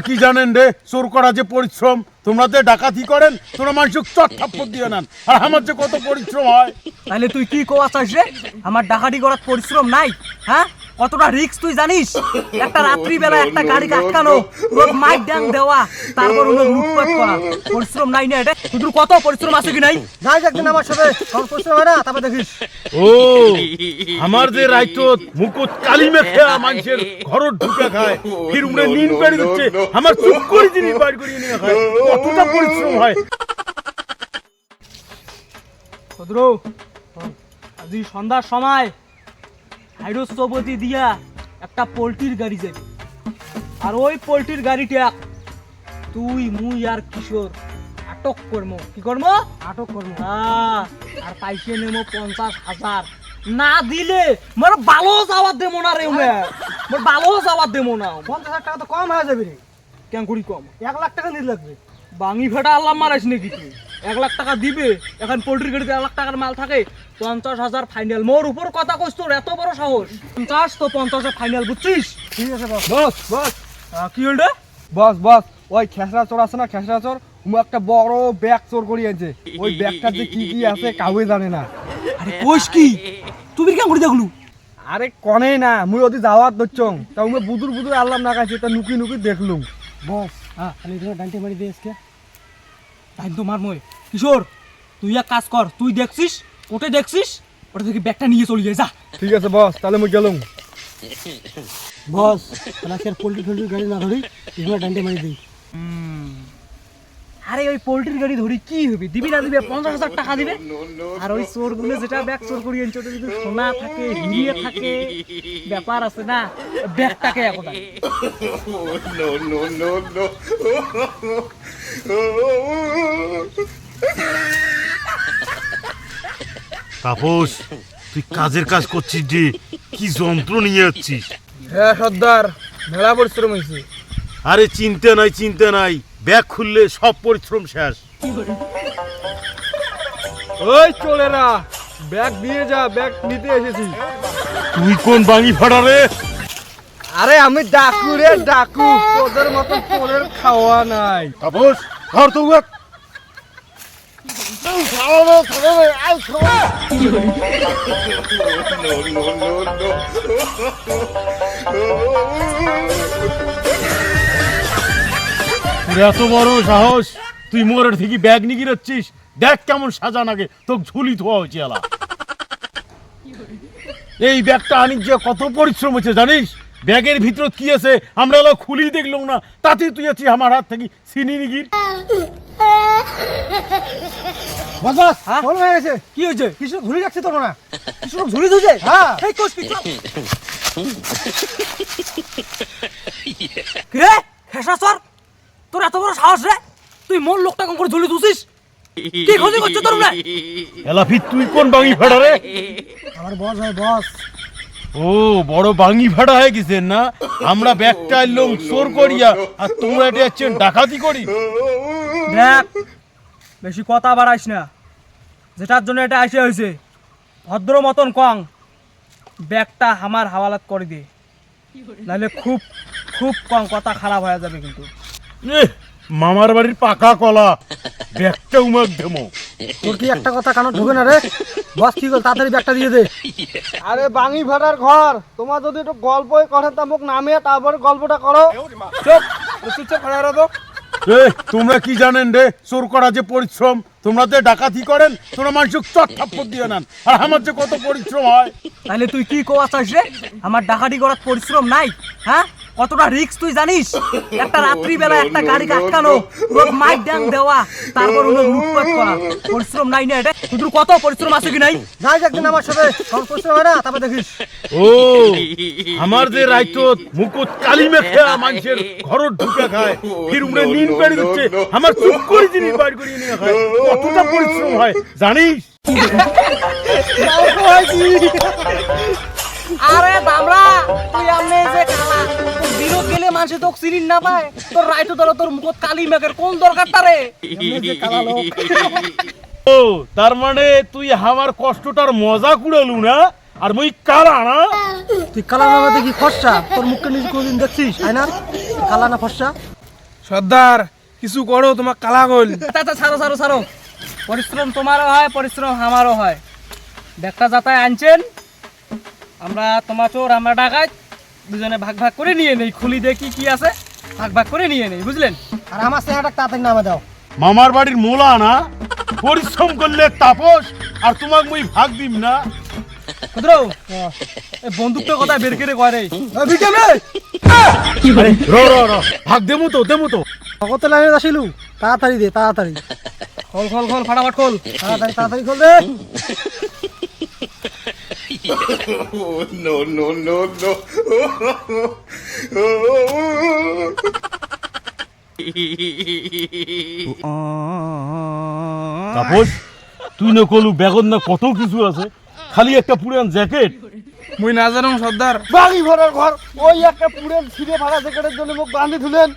কি জানেন রে, চোর করা যে পরিশ্রম। তোমরা যে ডাকাতি করেন, তোমরা মানুষ চট থাপ্পড় দিয়ে নেন, আর আমার যে কত পরিশ্রম হয়। তাহলে তুই কি কোয়া চাস রে? আমার ডাকাতি করার পরিশ্রম নাই? হ্যাঁ, কতটা রিস্ক তুই জানিস? একটা রাত্রি বেলা একটা গাড়ি আটকানো, ওর মাইক ডাং দেওয়া, তারপর ওর লুটপাট করা, পরিশ্রম নাই না? এটা তোর কত পরিশ্রম আছে কি নাই? যাই একদিন আমার সাথে সব পরিশ্রম হয় না, তারপর দেখিস। ও আমার যে রাইত মুকুট কালি মেখে মানুষের ঘর ঢুকে খায়, ফির উমরে নিন পেড়ে দিচ্ছে, আমার চুপ করে জিনিস বাইর করিয়ে নিয়ে খায়, কতটা পরিশ্রম হয়। সদরু, আজি সন্ধ্যার সময় হাইরোজ চৌপতি দিয়া একটা পোল্ট্রির গাড়ি যাবে, আর ওই পোল্ট্রির গাড়িটা তুই মুই আর কিশোর আটক করবো। কি করবো? আটক করবো। আর পাইছে নেবো 50,000। না দিলে মোর ভালো যাওয়ার দেবো না রে, মোর ভালো যাওয়ার দেবো না। 50,000 টাকা তো কম হয়ে যাবে রে। কেন করি কম? 1 লাখ টাকা নিতে লাগবে। বাঙি ফেটা আল্লাহ মারাইস নাকি তুই? 1 লাখ টাকা দিবে? এখন পোল্ট্রি গাড়িতে 1 লাখ টাকার মাল থাকে, 50,000 ফাইনাল। মোর উপর কথা কইস, তোর এত বড় সাহস? 50 তো 50 ফাইনাল, বুঝছিস? ঠিক আছে বস। বস বস কি হল? বস বস, ওই খেসরা চোর আছে না, খেসরা চোর, উমু একটা বড় ব্যাগ চোর করিয়েছে। ওই ব্যাগটার যে কি কি আছে কাউই জানে না। আরে কইস কি? তুই কেন করে দেখলু? আরে কনে না, মুই ওদি যাওয়ার দচ্ছং, তা উমে বুদুর বুদুর আল্লাহ না কাছে, তা নুকি নুকি দেখলুম। বস হ্যাঁ, খালি ধরে ডান্টে মারি দিয়ে আজকে। তাই তো মার মই। কিশোর, তুই এক কাজ কর, তুই দেখছিস ওটা দেখছিস, ওটা থেকে ব্যাগটা নিয়ে চলে যায়, যা। ঠিক আছে বস, তাহলে মুই গেলুম। বস তাহলে পোল্ট্রি ফোল্ট্রি গাড়ি না ধরি, এগুলো ডান্ডে মারি দিই। আরে ওই পোল্ট্রির গাড়ি ধরি কি হবে? দিবি না দিবে? 50,000 টাকা দিবে। আর ওই চোরগুলো যেটা ব্যাগ চোর করি আনছে, ওটা যদি সোনা থাকে, হিরে থাকে, ব্যাপার আছে না, ব্যাগটাকে এখন তাপস, তুই কাজের কাজ করছিস যে, কি যন্ত্র নিয়ে যাচ্ছিস? হ্যাঁ সর্দার, মেলা পরিশ্রম হয়েছে। আরে চিন্তা নাই চিন্তা নাই, ব্যাগ খুললে সব পরিশ্রম শেষ। ওই চোরেরা, ব্যাগ দিয়ে যা, ব্যাগ নিতে এসেছি। তুই কোন বাঙি ফাড়া রে? আরে আমি ডাকু রে ডাকু, তোদের মতো চোরের খাওয়া নাই। তাপস ধর তো ব্যাগ। এত বড় সাহস, তুই মোরের থেকে ব্যাগ নিয়ে গিরাচ্ছিস? দেখ কেমন সাজান, আগে তোকে ঝুলি ধোয়া হয়েছে এলা। এই ব্যাগটা আনি যে কত পরিশ্রম হচ্ছে জানিস? ব্যাগের ভিতর কি আছে আমরা এলা খুলি দেখলাম না, তাতে তুই আছিস আমার হাত থেকে চিনি নিগির। বস বস, ফোন হয়ে গেছে। কি হয়েছে? কিছু ঘুরে যাচ্ছে তোর না? কিছু ঝুড়ি ধুছে? হ্যাঁ। এই কোষ কি? কি রে খেসা সর, তোর এত বড় সাহস রে? তুই মোর লোকটা কম করে ঝুলি ধুছিস? কি ক্ষতি করছিস তোর? এলা ফির তুই কোন বাঙি ফাড়া রে? আমার বস হয় বস। ও বড় বাঙি ফাড়া হয়ে গেছেন না? আমরা ব্যাগটা এলাম চোর করিয়া, আর তোমরা এটা যাচ্ছেন ডাকাতি করি। দেখ, বেশি কথা বাড়াইস না, যেটার জন্য এটা আসে হয়েছে ভদ্র মতন কং, ব্যাগটা আমার হাওয়ালাত করে দে, নাহলে খুব খুব কম কথা খারাপ হয়ে যাবে কিন্তু। মামার বাড়ির পাকা কলা, ব্যাগটা উমাক দেমো। তোর কি একটা কথা কানে ঢোকে না রে? বস কি কর, তাড়াতাড়ি ব্যাগটা দিয়ে দে। আরে বাঙি ভাড়ার ঘর, তোমার যদি একটু গল্পই করে তা মুখ নামিয়ে তারপর গল্পটা করো। চুপ চুপচাপ খড়া রো তো। তোমরা কি জানেন রে, চোর করা যে পরিশ্রম। তোমরা যে ডাকাতি করেন, তোমরা মানুষ চট থাপ্পড় দিয়ে নেন, আর আমার যে কত পরিশ্রম হয়। তাহলে তুই কি কোয়া চাস রে? আমার ডাকাতি করার পরিশ্রম নাই? হ্যাঁ, কতটা রিস্ক তুই জানিস? একটা রাত্রি বেলা একটা গাড়ি আটকানো, ওর মাইক ডাং দেওয়া, তারপর ওর লুটপাট করা, পরিশ্রম নাই না? এটা তোর কত পরিশ্রম আছে কি নাই? যাই একদিন আমার সাথে সব পরিশ্রম হয় না, তারপর দেখিস। ও আমার যে রাইত মুকুট কালি মেখে মানুষের ঘর ঢুকে খায়, ফির উমরে নিন পেড়ে দিচ্ছে, আমার চুপ করে জিনিস বাইর করিয়ে নিয়ে খায়, কতটা পরিশ্রম হয় জানিস? আরে দামরা, তুই আমনে যে কালা, তোর দিনত গেলে মানুষে তোকে চিনিন না পায়, তোর রাইতো দল তোর মুখত কালি মেঘের কোন দরকারটা রে? এমনি যে কালা লোক। ও তার মানে তুই আমার কষ্টটার মজা কুড়ালু না, আর মুই কালা না? তুই কালা না দেখি ফর্সা, তোর মুখটা নিজে কোনদিন দেখছিস? তাই না? কালা না ফর্সা? সর্দার কিছু করো, তোমার কালা গোল। আচ্ছা ছাড়ো ছাড়ো ছাড়ো, পরিশ্রম তোমারও হয়, পরিশ্রম আমারও হয়। ব্যাগটা যাতায় আনছেন, আমরা তোমার চোর আমরা ডাকাত, দুজনে ভাগ ভাগ করে নিয়ে নেই, খুলি দেখি কি আছে, ভাগ ভাগ করে নিয়ে নেই, বুঝলেন? আর আমার চেহারাটা তাড়াতাড়ি নামে দাও। মামার বাড়ির মোলা না, পরিশ্রম করলে তাপস, আর তোমাকে মুই ভাগ দিম না। ক্ষুদ্রৌ, এই বন্দুকটা কথা বের করে করে আরে র ভাগ দেমু তো কত লাইনে আসিলু, তাড়াতাড়ি দে, তাড়াতাড়ি খোল খোল খোল, ফাটাফাট খোল। তাড়াতাড়ি তাড়াতাড়ি খোল দে। No, no, no, no. Tapas, তুই না কলু বেগন না কত কিছু আছে, খালি একটা পুরান জ্যাকেট। মুই না জানো সর্দার। বাড়ি ভরার ঘর, ওই একটা পুরেন ছিঁড়ে ফাড়া জ্যাকেটের জন্য মুখ বাঁধি ধুলেন।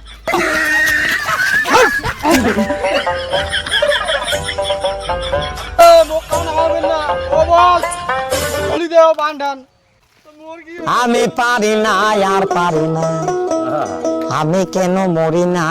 মুখ কামনা হবেন না, ও বস বলি দেও বান্ধান। আমি পারি না আর পারি না, আমি কেন মরি না।